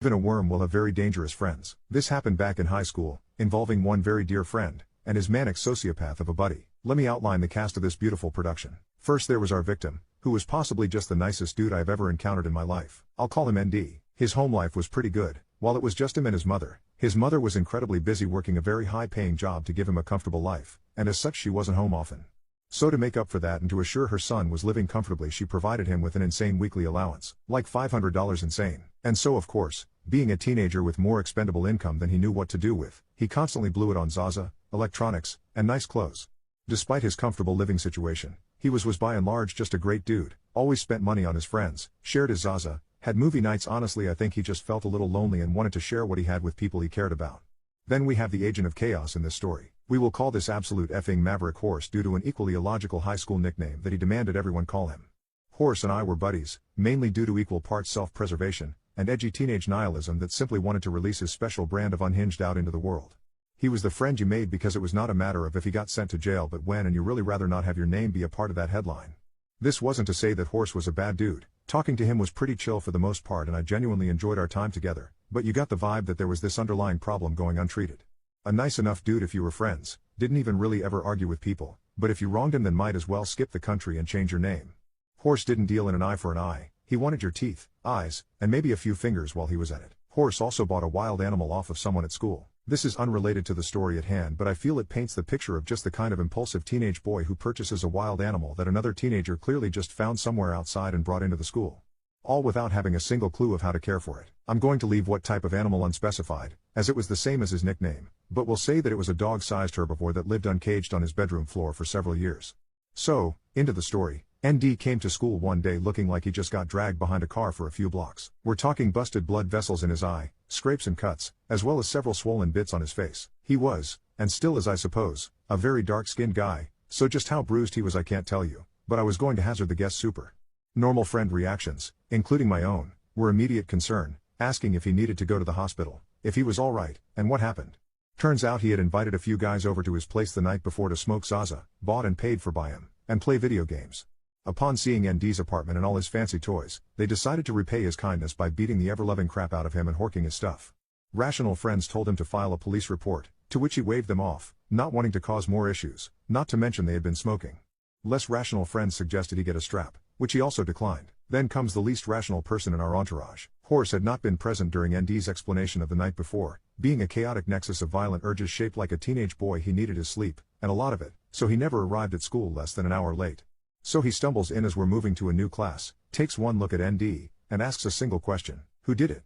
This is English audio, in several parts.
Even a worm will have very dangerous friends. This happened back in high school, involving one very dear friend, and his manic sociopath of a buddy. Let me outline the cast of this beautiful production. First there was our victim, who was possibly just the nicest dude I have ever encountered in my life. I'll call him ND. His home life was pretty good, while it was just him and his mother. His mother was incredibly busy working a very high-paying job to give him a comfortable life, and as such she wasn't home often. So to make up for that and to assure her son was living comfortably, she provided him with an insane weekly allowance, like $500 insane. And so of course, being a teenager with more expendable income than he knew what to do with, he constantly blew it on Zaza, electronics, and nice clothes. Despite his comfortable living situation, he was by and large just a great dude, always spent money on his friends, shared his Zaza, had movie nights. Honestly, I think he just felt a little lonely and wanted to share what he had with people he cared about. Then we have the agent of chaos in this story. We will call this absolute effing maverick Horse due to an equally illogical high school nickname that he demanded everyone call him. Horse and I were buddies, mainly due to equal parts self-preservation and edgy teenage nihilism that simply wanted to release his special brand of unhinged out into the world. He was the friend you made because it was not a matter of if he got sent to jail but when, and you really rather not have your name be a part of that headline. This wasn't to say that Horse was a bad dude. Talking to him was pretty chill for the most part and I genuinely enjoyed our time together, but you got the vibe that there was this underlying problem going untreated. A nice enough dude if you were friends, didn't even really ever argue with people, but if you wronged him then might as well skip the country and change your name. Horse didn't deal in an eye for an eye, he wanted your teeth, eyes, and maybe a few fingers while he was at it. Horse also bought a wild animal off of someone at school. This is unrelated to the story at hand, but I feel it paints the picture of just the kind of impulsive teenage boy who purchases a wild animal that another teenager clearly just found somewhere outside and brought into the school. All without having a single clue of how to care for it. I'm going to leave what type of animal unspecified, as it was the same as his nickname, but we'll say that it was a dog-sized herbivore that lived uncaged on his bedroom floor for several years. So, into the story. ND came to school one day looking like he just got dragged behind a car for a few blocks. We're talking busted blood vessels in his eye, scrapes and cuts, as well as several swollen bits on his face. He was, and still is I suppose, a very dark-skinned guy, so just how bruised he was I can't tell you, but I was going to hazard the guess super normal friend reactions, including my own, were immediate concern, asking if he needed to go to the hospital, if he was alright, and what happened. Turns out he had invited a few guys over to his place the night before to smoke Zaza, bought and paid for by him, and play video games. Upon seeing ND's apartment and all his fancy toys, they decided to repay his kindness by beating the ever-loving crap out of him and horking his stuff. Rational friends told him to file a police report, to which he waved them off, not wanting to cause more issues, not to mention they had been smoking. Less rational friends suggested he get a strap, which he also declined. Then comes the least rational person in our entourage. Horse had not been present during ND's explanation of the night before, being a chaotic nexus of violent urges shaped like a teenage boy. He needed his sleep, and a lot of it, so he never arrived at school less than an hour late. So he stumbles in as we're moving to a new class, takes one look at ND, and asks a single question: who did it?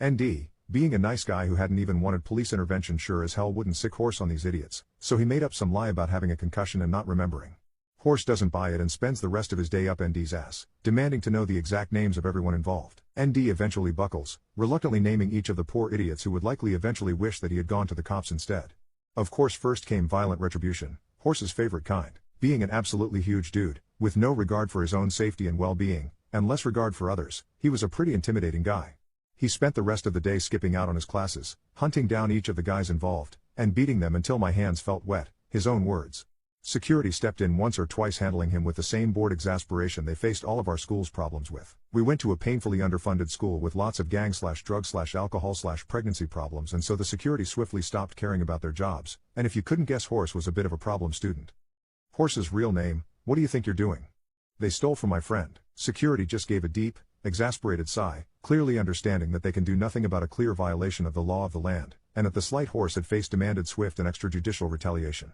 ND, being a nice guy who hadn't even wanted police intervention, sure as hell wouldn't sick Horse on these idiots, so he made up some lie about having a concussion and not remembering. Horse doesn't buy it and spends the rest of his day up ND's ass, demanding to know the exact names of everyone involved. ND eventually buckles, reluctantly naming each of the poor idiots who would likely eventually wish that he had gone to the cops instead. Of course, first came violent retribution, Horse's favorite kind, being an absolutely huge dude, with no regard for his own safety and well-being, and less regard for others. He was a pretty intimidating guy. He spent the rest of the day skipping out on his classes, hunting down each of the guys involved, and beating them until my hands felt wet, his own words. Security stepped in once or twice, handling him with the same bored exasperation they faced all of our school's problems with. We went to a painfully underfunded school with lots of gang/drug/alcohol/pregnancy problems, and so the security swiftly stopped caring about their jobs, and if you couldn't guess, Horse was a bit of a problem student. Horse's real name: what do you think you're doing? They stole from my friend. Security just gave a deep, exasperated sigh, clearly understanding that they can do nothing about a clear violation of the law of the land, and that the slight Horse had faced demanded swift and extrajudicial retaliation.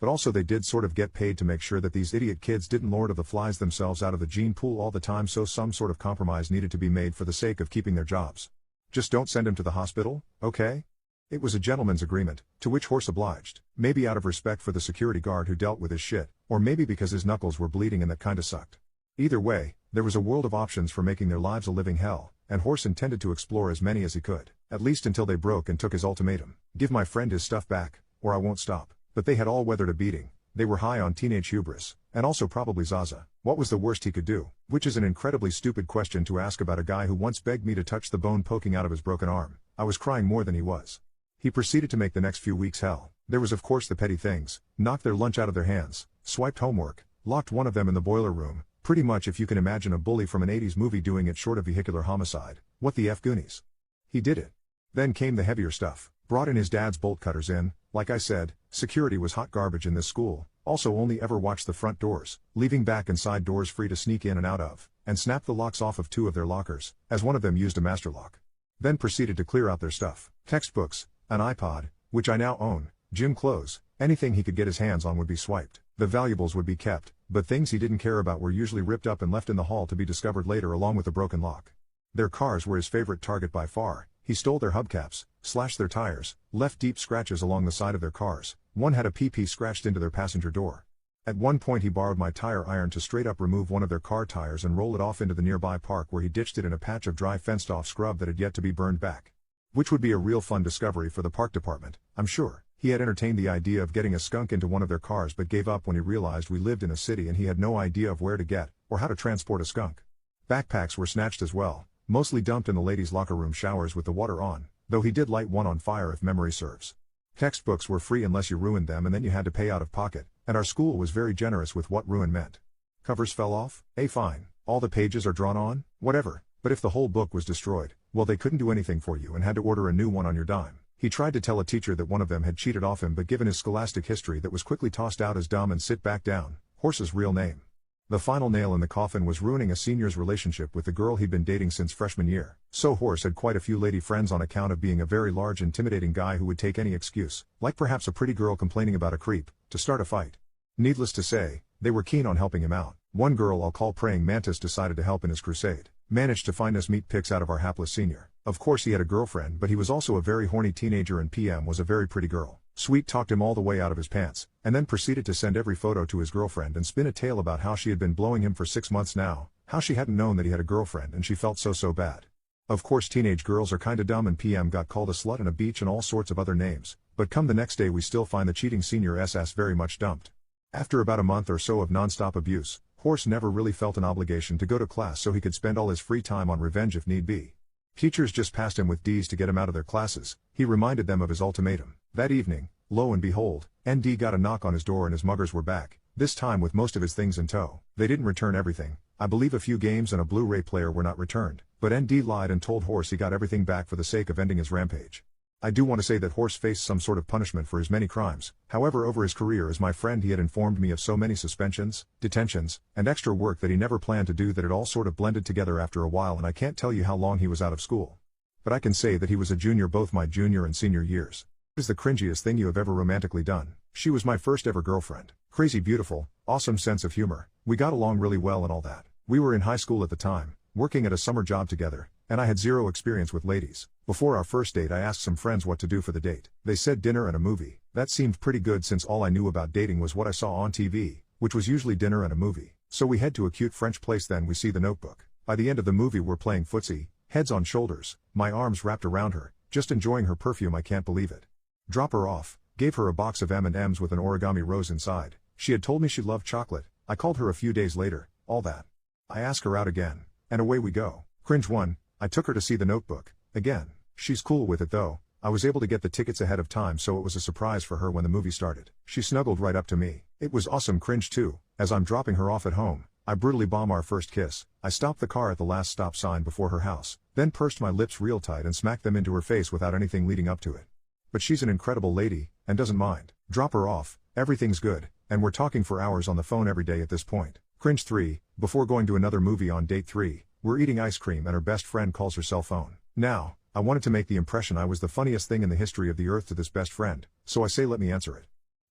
But also they did sort of get paid to make sure that these idiot kids didn't Lord of the Flies themselves out of the gene pool all the time, so some sort of compromise needed to be made for the sake of keeping their jobs. Just don't send him to the hospital, okay? It was a gentleman's agreement, to which Horse obliged, maybe out of respect for the security guard who dealt with his shit, or maybe because his knuckles were bleeding and that kinda sucked. Either way, there was a world of options for making their lives a living hell, and Horse intended to explore as many as he could, at least until they broke and took his ultimatum: give my friend his stuff back, or I won't stop. But they had all weathered a beating. They were high on teenage hubris, and also probably Zaza. What was the worst he could do? Which is an incredibly stupid question to ask about a guy who once begged me to touch the bone poking out of his broken arm. I was crying more than he was. He proceeded to make the next few weeks hell. There was of course the petty things: knocked their lunch out of their hands, swiped homework, locked one of them in the boiler room, pretty much if you can imagine a bully from an 80s movie doing it short of vehicular homicide. What the F Goonies? He did it. Then came the heavier stuff. Brought in his dad's bolt cutters in. Like I said, security was hot garbage in this school. Also only ever watched the front doors, leaving back and side doors free to sneak in and out of, and snapped the locks off of 2 of their lockers, as one of them used a master lock. Then proceeded to clear out their stuff. Textbooks, an iPod, which I now own, gym clothes, anything he could get his hands on would be swiped. The valuables would be kept, but things he didn't care about were usually ripped up and left in the hall to be discovered later along with a broken lock. Their cars were his favorite target by far. He stole their hubcaps, slashed their tires, left deep scratches along the side of their cars. One had a PP scratched into their passenger door. At one point he borrowed my tire iron to straight up remove one of their car tires and roll it off into the nearby park, where he ditched it in a patch of dry fenced off scrub that had yet to be burned back. Which would be a real fun discovery for the park department, I'm sure. He had entertained the idea of getting a skunk into one of their cars but gave up when he realized we lived in a city and he had no idea of where to get, or how to transport a skunk. Backpacks were snatched as well, mostly dumped in the ladies' locker room showers with the water on, though he did light one on fire if memory serves. Textbooks were free unless you ruined them, and then you had to pay out of pocket, and our school was very generous with what ruin meant. Covers fell off? Fine. All the pages are drawn on? Whatever. But if the whole book was destroyed, well, they couldn't do anything for you and had to order a new one on your dime. He tried to tell a teacher that one of them had cheated off him, but given his scholastic history that was quickly tossed out as dumb and sit back down, horse's real name. The final nail in the coffin was ruining a senior's relationship with the girl he'd been dating since freshman year. So Horse had quite a few lady friends on account of being a very large, intimidating guy who would take any excuse, like perhaps a pretty girl complaining about a creep, to start a fight. Needless to say, they were keen on helping him out. One girl I'll call Praying Mantis decided to help in his crusade. Managed to find us meat pics out of our hapless senior. Of course he had a girlfriend, but he was also a very horny teenager, and PM was a very pretty girl. Sweet talked him all the way out of his pants, and then proceeded to send every photo to his girlfriend and spin a tale about how she had been blowing him for 6 months now, how she hadn't known that he had a girlfriend and she felt so bad. Of course teenage girls are kinda dumb, and PM got called a slut and a beach and all sorts of other names, but come the next day we still find the cheating senior SS very much dumped. After about a month or so of non-stop abuse, Horse never really felt an obligation to go to class so he could spend all his free time on revenge if need be. Teachers just passed him with D's to get him out of their classes. He reminded them of his ultimatum. That evening, lo and behold, ND got a knock on his door and his muggers were back, this time with most of his things in tow. They didn't return everything. I believe a few games and a Blu-ray player were not returned, but ND lied and told Horse he got everything back for the sake of ending his rampage. I do want to say that Horse faced some sort of punishment for his many crimes. However, over his career as my friend, he had informed me of so many suspensions, detentions, and extra work that he never planned to do that it all sort of blended together after a while, and I can't tell you how long he was out of school. But I can say that he was a junior both my junior and senior years. It is the cringiest thing you have ever romantically done. She was my first ever girlfriend. Crazy beautiful, awesome sense of humor. We got along really well and all that. We were in high school at the time, working at a summer job together, and I had zero experience with ladies. Before our first date I asked some friends what to do for the date. They said dinner and a movie. That seemed pretty good since all I knew about dating was what I saw on TV, which was usually dinner and a movie. So we head to a cute French place, then we see The Notebook. By the end of the movie we're playing footsie, heads on shoulders, my arms wrapped around her, just enjoying her perfume. I can't believe it. Drop her off, gave her a box of M&Ms with an origami rose inside. She had told me she loved chocolate. I called her a few days later, all that. I ask her out again, and away we go. Cringe 1, I took her to see The Notebook, again. She's cool with it though. I was able to get the tickets ahead of time, so it was a surprise for her when the movie started. She snuggled right up to me. It was awesome. Cringe 2, as I'm dropping her off at home, I brutally bomb our first kiss. I stopped the car at the last stop sign before her house, then pursed my lips real tight and smacked them into her face without anything leading up to it. But she's an incredible lady, and doesn't mind. Drop her off, everything's good, and we're talking for hours on the phone every day at this point. Cringe 3, before going to another movie on date 3, we're eating ice cream and her best friend calls her cell phone. Now, I wanted to make the impression I was the funniest thing in the history of the earth to this best friend, so I say let me answer it.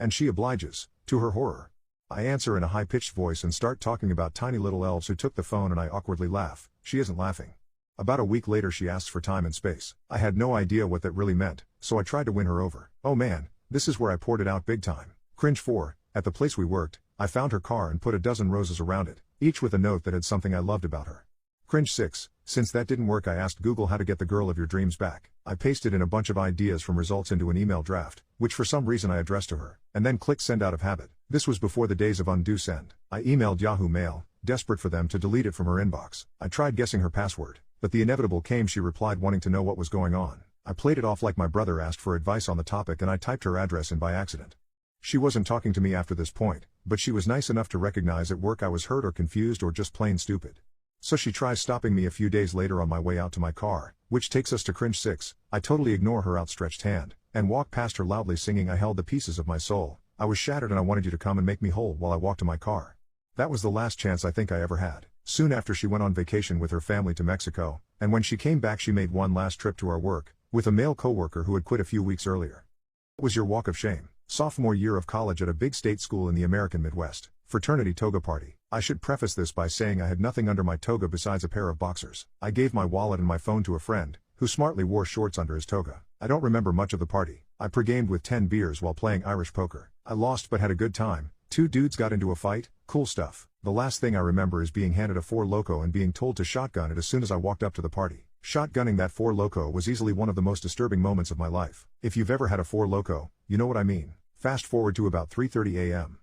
And she obliges, to her horror. I answer in a high-pitched voice and start talking about tiny little elves who took the phone, and I awkwardly laugh. She isn't laughing. About a week later she asks for time and space. I had no idea what that really meant, so I tried to win her over. Oh man, this is where I poured it out big time. Cringe 4, at the place we worked, I found her car and put a dozen roses around it, each with a note that had something I loved about her. Cringe 6, since that didn't work I asked Google how to get the girl of your dreams back. I pasted in a bunch of ideas from results into an email draft, which for some reason I addressed to her, and then clicked send out of habit. This was before the days of undo send. I emailed Yahoo Mail, desperate for them to delete it from her inbox. I tried guessing her password, but the inevitable came. She replied wanting to know what was going on. I played it off like my brother asked for advice on the topic, and I typed her address in by accident. She wasn't talking to me after this point, but she was nice enough to recognize at work I was hurt or confused or just plain stupid. So she tries stopping me a few days later on my way out to my car, Which takes us to cringe 6, I totally ignore her outstretched hand, and walk past her loudly singing I held the pieces of my soul, I was shattered and I wanted you to come and make me whole while I walked to my car. That was the last chance I think I ever had. Soon after she went on vacation with her family to Mexico, and when she came back she made one last trip to our work, with a male coworker who had quit a few weeks earlier. What was your walk of shame? Sophomore year of college at a big state school in the American Midwest. Fraternity toga party. I should preface this by saying I had nothing under my toga besides a pair of boxers. I gave my wallet and my phone to a friend, who smartly wore shorts under his toga. I don't remember much of the party. I pre-gamed with 10 beers while playing Irish poker. I lost but had a good time. 2 dudes got into a fight, cool stuff. The last thing I remember is being handed a 4-Loko and being told to shotgun it as soon as I walked up to the party. Shotgunning that 4-Loko was easily one of the most disturbing moments of my life. If you've ever had a 4-Loko, you know what I mean. Fast forward to about 3:30 a.m.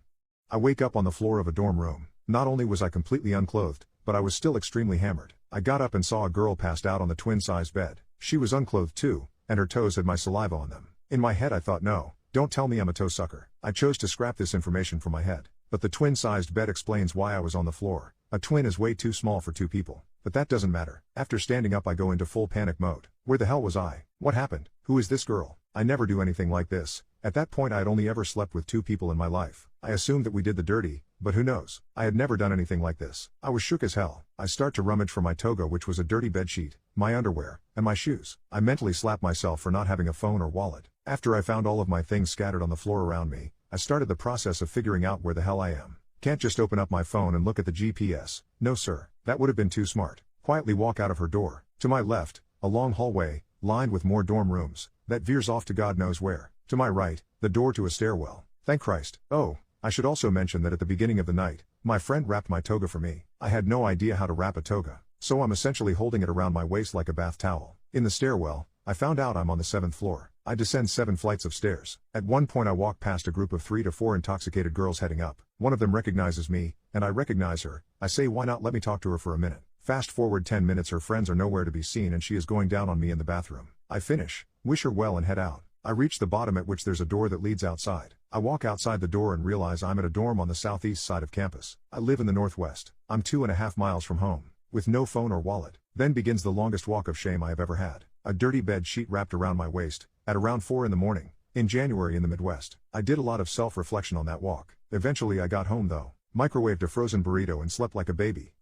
I wake up on the floor of a dorm room. Not only was I completely unclothed, but I was still extremely hammered. I got up and saw a girl passed out on the twin-sized bed. She was unclothed too, and her toes had my saliva on them. In my head I thought, no, don't tell me I'm a toe sucker. I chose to scrap this information from my head. But the twin-sized bed explains why I was on the floor. A twin is way too small for 2 people. But that doesn't matter. After standing up I go into full panic mode. Where the hell was I? What happened? Who is this girl? I never do anything like this. At that point I had only ever slept with 2 people in my life. I assumed that we did the dirty, but who knows? I had never done anything like this. I was shook as hell. I start to rummage for my toga, which was a dirty bedsheet, my underwear, and my shoes. I mentally slapped myself for not having a phone or wallet. After I found all of my things scattered on the floor around me, I started the process of figuring out where the hell I am. Can't just open up my phone and look at the GPS. No sir, that would have been too smart. Quietly walk out of her door. To my left, a long hallway, lined with more dorm rooms, that veers off to God knows where. To my right, the door to a stairwell. Thank Christ. Oh, I should also mention that at the beginning of the night, my friend wrapped my toga for me. I had no idea how to wrap a toga, so I'm essentially holding it around my waist like a bath towel. In the stairwell, I found out I'm on the 7th floor. I descend 7 flights of stairs. At one point I walk past a group of 3 to 4 intoxicated girls heading up. One of them recognizes me, and I recognize her. I say why not let me talk to her for a minute. Fast forward 10 minutes, her friends are nowhere to be seen and she is going down on me in the bathroom. I finish, wish her well and head out. I reach the bottom at which there's a door that leads outside. I walk outside the door and realize I'm at a dorm on the southeast side of campus. I live in the northwest. I'm 2.5 miles from home, with no phone or wallet. Then begins the longest walk of shame I have ever had. A dirty bed sheet wrapped around my waist, at around 4 in the morning, in January in the Midwest. I did a lot of self-reflection on that walk. Eventually I got home though, microwaved a frozen burrito and slept like a baby.